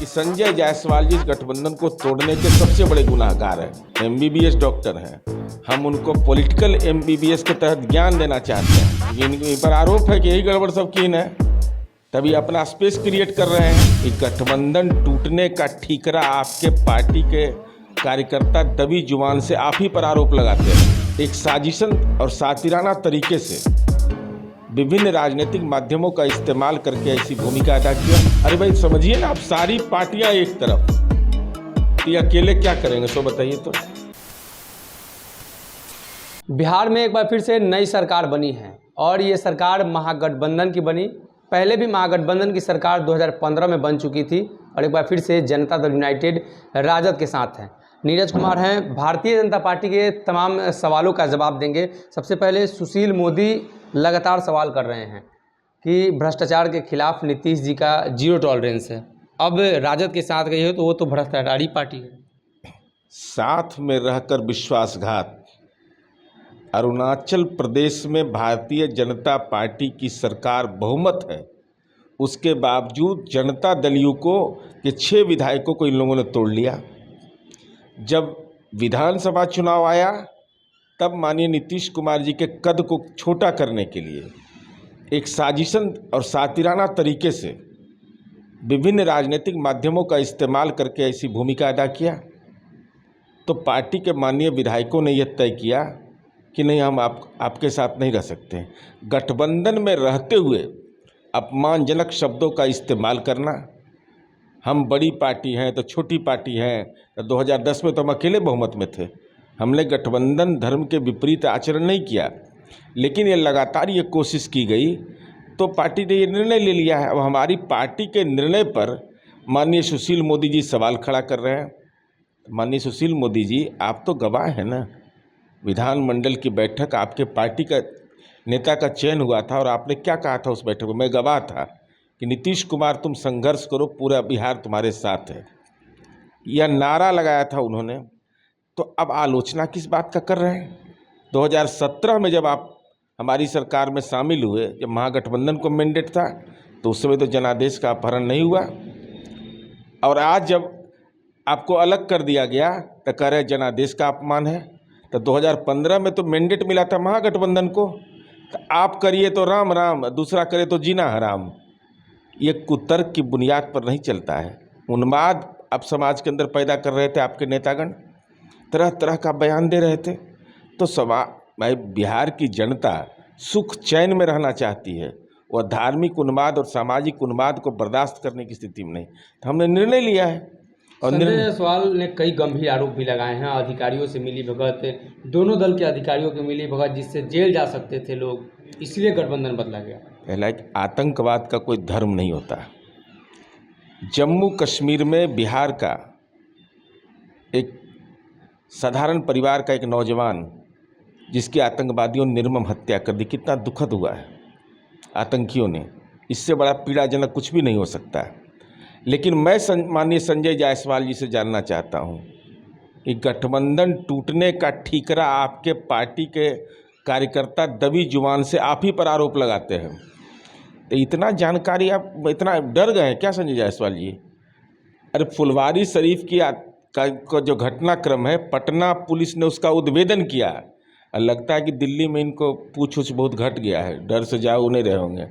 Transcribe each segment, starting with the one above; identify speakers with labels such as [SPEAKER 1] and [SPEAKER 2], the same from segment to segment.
[SPEAKER 1] कि संजय जायसवाल जी इस गठबंधन को तोड़ने के सबसे बड़े गुनाहगार हैं। एमबीबीएस डॉक्टर हैं, हम उनको पॉलिटिकल एमबीबीएस के तहत ज्ञान देना चाहते हैं। इन पर आरोप है कि यही गड़बड़ सब की है, तभी अपना स्पेस क्रिएट कर रहे हैं। ये गठबंधन टूटने का ठीकरा आपके पार्टी के कार्यकर्ता दबी जुबान से आप ही पर आरोप लगाते हैं। एक साजिशन और सातिराना तरीके से विभिन्न राजनीतिक माध्यमों का इस्तेमाल करके ऐसी भूमिका अदा किया। अरे भाई समझिए ना, आप सारी पार्टियां एक तरफ, ये अकेले क्या करेंगे सो बताइए तो।
[SPEAKER 2] बिहार में एक बार फिर से नई सरकार बनी है और ये सरकार महागठबंधन की बनी। पहले भी महागठबंधन की सरकार 2015 में बन चुकी थी और एक बार फिर से जनता दल यूनाइटेड राजद के साथ है। नीरज कुमार हैं, भारतीय जनता पार्टी के तमाम सवालों का जवाब देंगे। सबसे पहले सुशील मोदी लगातार सवाल कर रहे हैं कि भ्रष्टाचार के खिलाफ नीतीश जी का जीरो टॉलरेंस है। अब राजद के साथ गई हो तो वो तो भ्रष्टाचारी पार्टी है।
[SPEAKER 1] साथ में रहकर विश्वासघात। अरुणाचल प्रदेश में भारतीय जनता पार्टी की सरकार बहुमत है, उसके बावजूद जनता दलियों को के 6 विधायकों को इन लोगों ने तोड़ लिया। जब विधानसभा चुनाव आया तब माननीय नीतीश कुमार जी के कद को छोटा करने के लिए एक साजिशन और सातिराना तरीके से विभिन्न राजनीतिक माध्यमों का इस्तेमाल करके ऐसी भूमिका अदा किया, तो पार्टी के माननीय विधायकों ने यह तय किया कि नहीं, हम आपके साथ नहीं रह सकते। गठबंधन में रहते हुए अपमानजनक शब्दों का इस्तेमाल करना, हम बड़ी पार्टी हैं तो छोटी पार्टी हैं, 2010 में तो हम अकेले बहुमत में थे, हमने गठबंधन धर्म के विपरीत आचरण नहीं किया, लेकिन ये लगातार ये कोशिश की गई तो पार्टी ने ये निर्णय ले लिया है। अब हमारी पार्टी के निर्णय पर माननीय सुशील मोदी जी सवाल खड़ा कर रहे हैं। माननीय सुशील मोदी जी, आप तो गवाह हैं ना, विधानमंडल की बैठक आपके पार्टी का नेता का चयन हुआ था और आपने क्या कहा था उस बैठक में? मैं गवाह था कि नीतीश कुमार तुम संघर्ष करो, पूरा बिहार तुम्हारे साथ है, यह नारा लगाया था उन्होंने। तो अब आलोचना किस बात का कर रहे हैं? 2017 में जब आप हमारी सरकार में शामिल हुए, जब महागठबंधन को मैंडेट था, तो उस समय तो जनादेश का अपहरण नहीं हुआ, और आज जब आपको अलग कर दिया गया तो कह रहे जनादेश का अपमान है। तो 2015 में तो मैंडेट मिला था महागठबंधन को, तो आप करिए तो राम राम, दूसरा करे तो जीना हराम। ये कुतर्क की बुनियाद पर नहीं चलता है। उन्माद आप समाज के अंदर पैदा कर रहे थे, आपके नेतागण तरह तरह का बयान दे रहे थे। तो भाई बिहार की जनता सुख चैन में रहना चाहती है, वह धार्मिक उन्माद और सामाजिक उन्माद को बर्दाश्त करने की स्थिति में नहीं। तो हमने निर्णय लिया है। और
[SPEAKER 2] संजय जायसवाल ने कई गंभीर आरोप भी लगाए हैं, अधिकारियों से मिली भगत, दोनों दल के अधिकारियों की मिली भगत जिससे जेल जा सकते थे लोग, इसलिए गठबंधन बदला गया।
[SPEAKER 1] पहला, आतंकवाद का कोई धर्म नहीं होता। जम्मू कश्मीर में बिहार का एक साधारण परिवार का एक नौजवान जिसकी आतंकवादियों ने निर्मम हत्या कर दी, कितना दुखद हुआ है आतंकियों ने। इससे बड़ा पीड़ाजनक कुछ भी नहीं हो सकता। लेकिन मैं माननीय संजय जायसवाल जी से जानना चाहता हूं कि गठबंधन टूटने का ठीकरा आपके पार्टी के कार्यकर्ता दबी जुबान से आप ही पर आरोप लगाते हैं, तो इतना जानकारी आप इतना डर गए हैं क्या संजय जायसवाल जी? अरे फुलवारी शरीफ का जो घटनाक्रम है, पटना पुलिस ने उसका उद्भेदन किया। लगता है कि दिल्ली में इनको पूछ बहुत घट गया है, डर से जाओ नहीं रहे होंगे।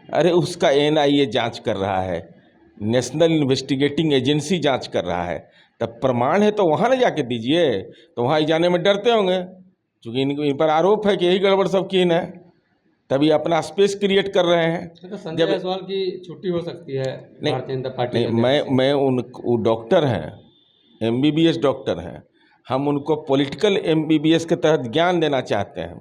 [SPEAKER 1] अरे उसका एनआईए जांच कर रहा है, नेशनल इन्वेस्टिगेटिंग एजेंसी जांच कर रहा है। तब प्रमाण है तो वहाँ न जाके दीजिए, तो वहाँ जाने में डरते होंगे क्योंकि इन पर आरोप है कि यही गड़बड़ सब की है, तभी अपना स्पेस क्रिएट कर रहे हैं।
[SPEAKER 2] तो संजय जायसवाल की छुट्टी हो सकती है भारतीय जनता पार्टी?
[SPEAKER 1] मैं वो डॉक्टर हैं, एमबीबीएस डॉक्टर हैं, हम उनको पॉलिटिकल एमबीबीएस के तहत ज्ञान देना चाहते हैं,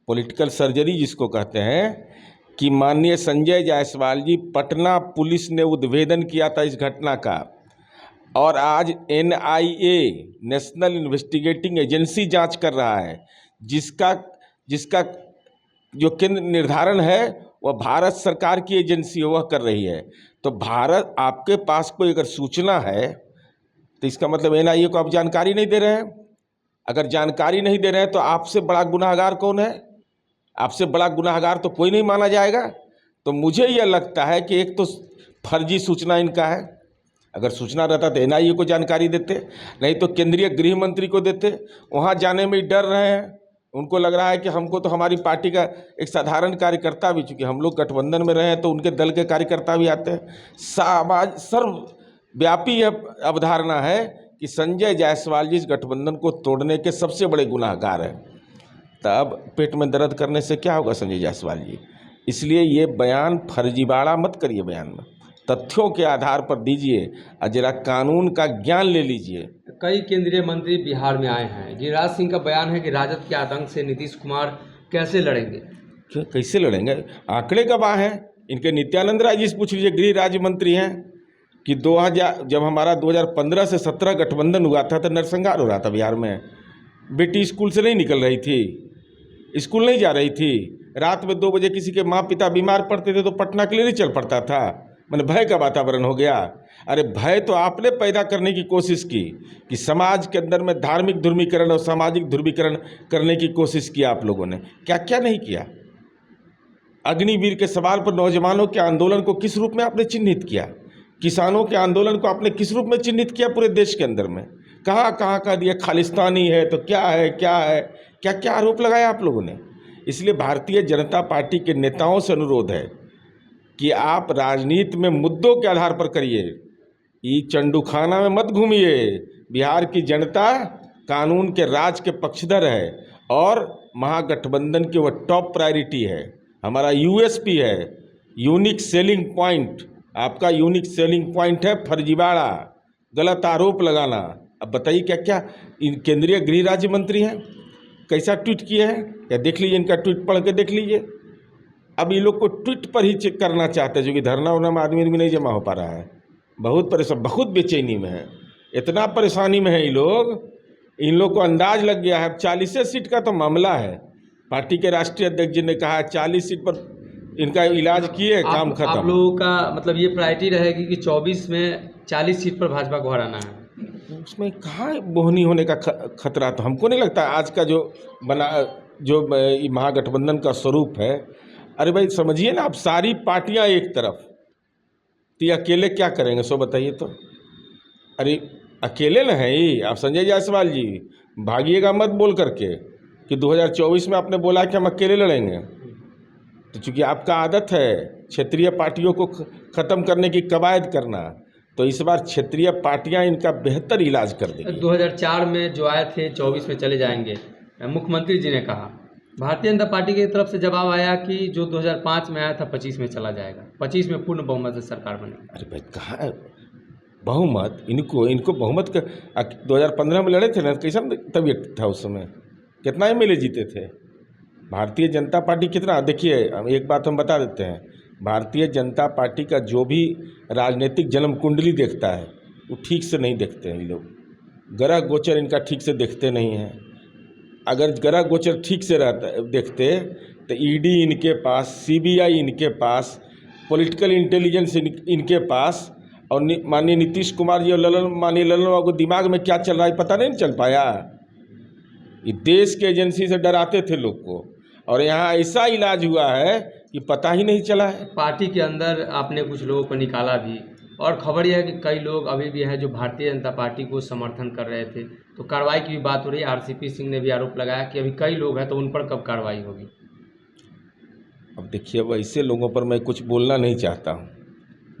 [SPEAKER 1] पॉलिटिकल सर्जरी जिसको कहते हैं, कि माननीय संजय जायसवाल जी, पटना पुलिस ने उद्भेदन किया था इस घटना का, और आज एनआईए नेशनल इन्वेस्टिगेटिंग एजेंसी जांच कर रहा है, जिसका जो केंद्र निर्धारण है वह भारत सरकार की एजेंसी वह कर रही है। तो भारत, आपके पास कोई अगर सूचना है तो इसका मतलब एनआईए को आप जानकारी नहीं दे रहे हैं। अगर जानकारी नहीं दे रहे हैं तो आपसे बड़ा गुनाहगार कौन है? आपसे बड़ा गुनाहगार तो कोई नहीं माना जाएगा। तो मुझे यह लगता है कि एक तो फर्जी सूचना इनका है, अगर सूचना रहता तो एनआईए को जानकारी देते, नहीं तो केंद्रीय गृह मंत्री को देते। वहाँ जाने में ही डर रहे हैं, उनको लग रहा है कि हमको तो हमारी पार्टी का एक साधारण कार्यकर्ता भी, चूँकि हम लोग गठबंधन में रहे हैं तो उनके दल के कार्यकर्ता भी आते हैं। सर्वव्यापी यह अवधारणा है कि संजय जायसवाल जी इस गठबंधन को तोड़ने के सबसे बड़े गुनाहगार हैं। तब पेट में दर्द करने से क्या होगा संजय जायसवाल जी? इसलिए ये बयान फर्जीवाड़ा मत करिए, बयान में तथ्यों के आधार पर दीजिए और जरा कानून का ज्ञान ले लीजिए।
[SPEAKER 2] कई केंद्रीय मंत्री बिहार में आए हैं। गिरिराज सिंह का बयान है कि राजद के आतंक से नीतीश कुमार कैसे लड़ेंगे।
[SPEAKER 1] क्यों कैसे लड़ेंगे? आंकड़े गवाह हैं इनके। नित्यानंद राय जी से पूछ लीजिए, गृह राज्य मंत्री हैं, कि 2000 जब हमारा 2015 से 17 गठबंधन हुआ था तो नरसंहार हो रहा था बिहार में। बेटी स्कूल से नहीं निकल रही थी, स्कूल नहीं जा रही थी, रात में 2 बजे किसी के माँ पिता बीमार पड़ते थे तो पटना के लिए नहीं चल पड़ता था। मैंने भय का वातावरण हो गया। अरे भय तो आपने पैदा करने की कोशिश की कि समाज के अंदर में धार्मिक ध्रुवीकरण और सामाजिक ध्रुवीकरण करने की कोशिश की आप लोगों ने। क्या क्या नहीं किया? अग्निवीर के सवाल पर नौजवानों के आंदोलन को किस रूप में आपने चिन्हित किया? किसानों के आंदोलन को आपने किस रूप में चिन्हित किया पूरे देश के अंदर में? कहाँ कहाँ कह दिया खालिस्तानी है तो क्या है, क्या है, क्या क्या आरोप लगाया आप लोगों ने। इसलिए भारतीय जनता पार्टी के नेताओं से अनुरोध है कि आप राजनीति में मुद्दों के आधार पर करिए, ये चंडूखाना में मत घूमिए। बिहार की जनता कानून के राज के पक्षधर है और महागठबंधन की वह टॉप प्रायोरिटी है, हमारा यूएसपी है, यूनिक सेलिंग पॉइंट। आपका यूनिक सेलिंग पॉइंट है फर्जीवाड़ा, गलत आरोप लगाना। अब बताइए क्या क्या इन केंद्रीय गृह राज्य मंत्री हैं, कैसा ट्वीट किए हैं, या देख लीजिए, इनका ट्वीट पढ़ के देख लीजिए। अब ये लोग को ट्वीट पर ही चेक करना चाहते हैं, जो कि धरना उरना में आदमी भी नहीं जमा हो पा रहा है। बहुत परेशान, बहुत बेचैनी में है, इतना परेशानी में है ये लोग। इन लोग को अंदाज लग गया है 40 सीट का तो मामला है। पार्टी के राष्ट्रीय अध्यक्ष जी ने कहा 40 सीट पर इनका इलाज किए, काम खत्म।
[SPEAKER 2] आप लोगों का मतलब ये प्रायोरिटी रहेगी कि 24 में 40 सीट पर भाजपा को हराना है।
[SPEAKER 1] उसमें कहाँ बोहनी होने का खतरा? तो हमको नहीं लगता आज का जो महागठबंधन का स्वरूप है। अरे भाई समझिए ना, आप सारी पार्टियां एक तरफ, तो ये अकेले क्या करेंगे सो बताइए तो। अरे अकेले न है ही आप संजय जायसवाल जी, भागिएगा मत बोल करके कि 2024 में आपने बोला कि हम अकेले लड़ेंगे। तो चूँकि आपका आदत है क्षेत्रीय पार्टियों को ख़त्म करने की कवायद करना, तो इस बार क्षेत्रीय पार्टियां इनका बेहतर इलाज कर देंगी।
[SPEAKER 2] 2004 में जो आए थे 24 में चले जाएंगे, मुख्यमंत्री जी ने कहा। भारतीय जनता पार्टी की तरफ से जवाब आया कि जो 2005 में आया था 25 में चला जाएगा, 25 में पूर्ण बहुमत से सरकार बनेगी।
[SPEAKER 1] अरे भाई कहाँ बहुमत? इनको बहुमत का 2015 में लड़े थे ना, कैसा तबीयत था उस समय? कितना एमएलए जीते थे भारतीय जनता पार्टी? कितना? देखिए एक बात हम बता देते हैं, भारतीय जनता पार्टी का जो भी राजनीतिक जन्म कुंडली देखता है वो ठीक से नहीं देखते हैं ये लोग। ग्रह गोचर इनका ठीक से देखते नहीं हैं। अगर ग्रह गोचर ठीक से देखते तो ईडी इनके पास, सीबीआई इनके पास, पॉलिटिकल इंटेलिजेंस इनके पास, और माननीय नीतीश कुमार जी और माननीय ललन बाबू को दिमाग में क्या चल रहा है पता नहीं चल पाया। ये देश के एजेंसी से डराते थे लोग को, और यहाँ ऐसा इलाज हुआ है कि पता ही नहीं चला है।
[SPEAKER 2] पार्टी के अंदर आपने कुछ लोगों को निकाला भी, और खबर यह है कि कई लोग अभी भी हैं जो भारतीय जनता पार्टी को समर्थन कर रहे थे, तो कार्रवाई की भी बात हो रही है। आरसीपी सिंह ने भी आरोप लगाया कि अभी कई लोग हैं, तो उन पर कब कार्रवाई होगी?
[SPEAKER 1] अब देखिए, अब ऐसे लोगों पर मैं कुछ बोलना नहीं चाहता हूँ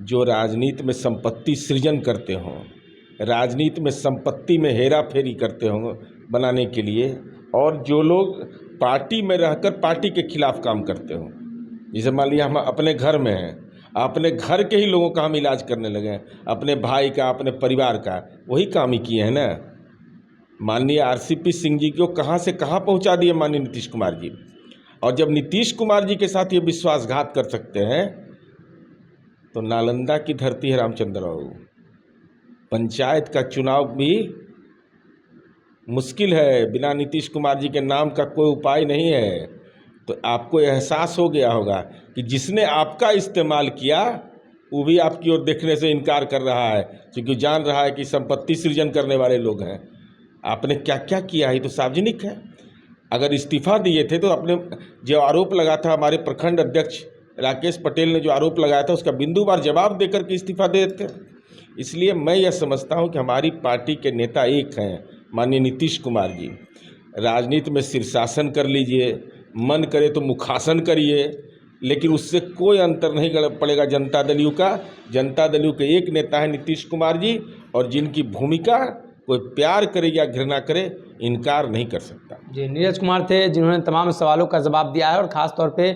[SPEAKER 1] जो राजनीति में संपत्ति सृजन करते हों, राजनीति में संपत्ति में हेरा फेरी करते हों बनाने के लिए, और जो लोग पार्टी में रहकर पार्टी के खिलाफ काम करते हों। जैसे मान लिया हम अपने घर में हैं, अपने घर के ही लोगों का हम इलाज करने लगे हैं, अपने भाई का, अपने परिवार का, वही काम ही किए हैं ना। माननीय आरसीपी सिंह जी को कहाँ से कहाँ पहुँचा दिए माननीय नीतीश कुमार जी। और जब नीतीश कुमार जी के साथ ये विश्वासघात कर सकते हैं, तो नालंदा की धरती है रामचंद्र बाबू। पंचायत का चुनाव भी मुश्किल है, बिना नीतीश कुमार जी के नाम का कोई उपाय नहीं है। तो आपको एहसास हो गया होगा कि जिसने आपका इस्तेमाल किया वो भी आपकी ओर देखने से इनकार कर रहा है, क्योंकि जान रहा है कि संपत्ति सृजन करने वाले लोग हैं। आपने क्या क्या किया है तो सार्वजनिक है। अगर इस्तीफा दिए थे तो अपने जो आरोप लगा था, हमारे प्रखंड अध्यक्ष राकेश पटेल ने जो आरोप लगाया था, उसका बिंदुवार जवाब देकर के इस्तीफा दे देते। इसलिए मैं यह समझता हूं कि हमारी पार्टी के नेता एक हैं, माननीय नीतीश कुमार जी। राजनीति में शीर्षासन कर लीजिए, मन करे तो मुखासन करिए, लेकिन उससे कोई अंतर नहीं पड़ेगा जनता दलियों का। जनता दलियों के एक नेता है नीतीश कुमार जी, और जिनकी भूमिका कोई प्यार करे या घृणा करे, इनकार नहीं कर सकता।
[SPEAKER 2] जी, नीरज कुमार थे जिन्होंने तमाम सवालों का जवाब दिया है, और ख़ास तौर पे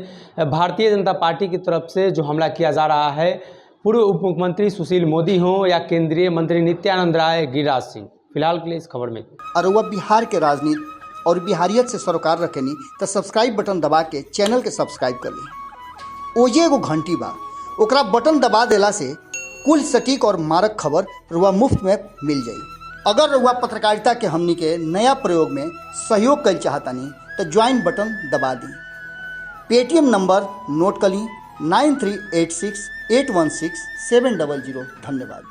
[SPEAKER 2] भारतीय जनता पार्टी की तरफ से जो हमला किया जा रहा है पूर्व उप मुख्यमंत्री सुशील मोदी हों या केंद्रीय मंत्री नित्यानंद राय, गिरिराज सिंह। फिलहाल के लिए इस खबर में
[SPEAKER 3] और वह बिहार के राजनीति और बिहारियत से सरोकार रखेनी तो सब्सक्राइब बटन दबा के चैनल के सब्सक्राइब कर ली। ओजे एगो घंटी बा, ओकरा बटन दबा देला से कुल सटीक और मारक खबर रुआ मुफ्त में मिल जाई। अगर रुआ पत्रकारिता के हमनी के नया प्रयोग में सहयोग कर चाहतानी तो ज्वाइन बटन दबा दी। पेटीएम नंबर नोट कर ली 9386816700। धन्यवाद।